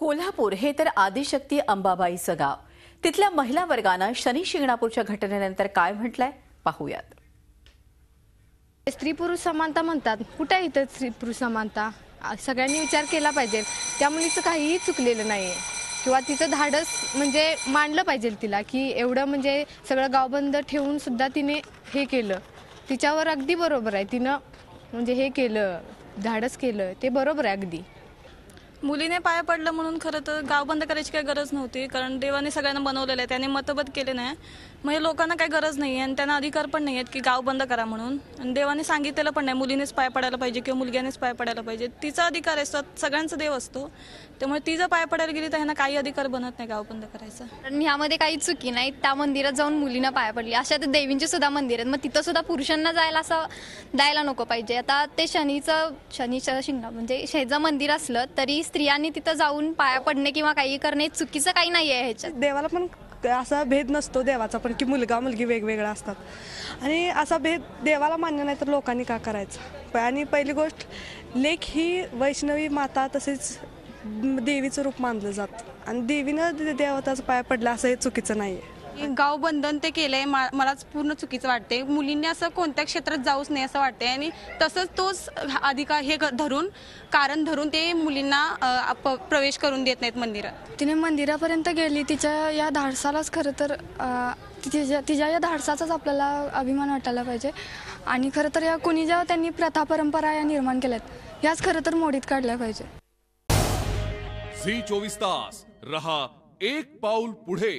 कोल्हापूर हे तर आदिशक्ती अंबाबाईचं गाव. तिथल्या महिला वर्गानं शनी शिंगणापूरच्या घटनेनंतर काय म्हटलंय पाहूयात. स्त्री पुरुष समानता म्हणतात, कुठे इथं स्त्री पुरुष समानता? सगळ्यांनी विचार केला पाहिजे. त्या मुलीचं काहीही चुकलेलं नाहीये किंवा तिचं धाडस म्हणजे मानलं पाहिजे तिला की एवढं म्हणजे सगळं गाव बंद ठेवून सुद्धा तिने हे केलं. तिच्यावर अगदी बरोबर आहे, तिनं म्हणजे हे केलं, धाडस केलं, ते बरोबर आहे अगदी. मुलीने पाया पडलं म्हणून खरं तर गाव बंद करायची काही गरज नव्हती, कारण देवाने सगळ्यांना बनवलेलं आहे, त्याने मतभेद केले नाही. म्हणजे लोकांना काही गरज नाही आहे आणि त्यांना अधिकार पण नाही आहेत की गाव बंद करा म्हणून. आणि देवाने सांगितलेलं पण नाही मुलीनेच पाया पडायला पाहिजे किंवा मुलग्यानेच पाया पडायला पाहिजे. तिचा अधिकार असतो, सगळ्यांचा देव असतो. त्यामुळे ती जर पाया पडायला गेली तर ह्यांना काही अधिकार बनत नाही गाव बंद करायचा. कारण ह्यामध्ये काही चुकी नाही. त्या मंदिरात जाऊन मुलींना पाया पडली, अशा तर देवींचे सुद्धा मंदिर आहेत, मग तिथं सुद्धा पुरुषांना जायला असं द्यायला नको पाहिजे. आता ते शनीचं शिंगणा म्हणजे शेजा मंदिर असलं तरी स्त्रियांनी तिथं जाऊन पाया पडणे किंवा काही करणे चुकीचं काही नाही आहे. ह्याच्यात देवाला पण असा भेद नसतो देवाचा पण की मुलगा मुलगी वेगवेगळा असतात आणि असा भेद देवाला मान्य नाही तर लोकांनी का करायचं. आणि पहिली गोष्ट, लेक ही वैष्णवी माता तसेच देवीचं रूप मानलं जातं आणि देवीनं देवताचा पाया पडला असं हे चुकीचं नाही आहे. गाव बंधन ते केलंय मलाच पूर्ण चुकीचं वाटते. मुलींनी असं कोणत्या क्षेत्रात जाऊच नाही असं वाटते आणि तसंच तोच अधिकार हे धरून कारण धरून ते मुलींना प्रवेश करून देत नाहीत मंदिरात. तिने मंदिरापर्यंत गेली, तिच्या या धाडसालाच खरं तर तिच्या या धाडसाचाच आपल्याला अभिमान वाटायला पाहिजे. आणि खरं तर या कुणी ज्या त्यांनी प्रथा परंपरा या निर्माण केल्यात याच खरं तर मोडीत काढल्या पाहिजे. झी 24 तास रहा एक पाऊल पुढे.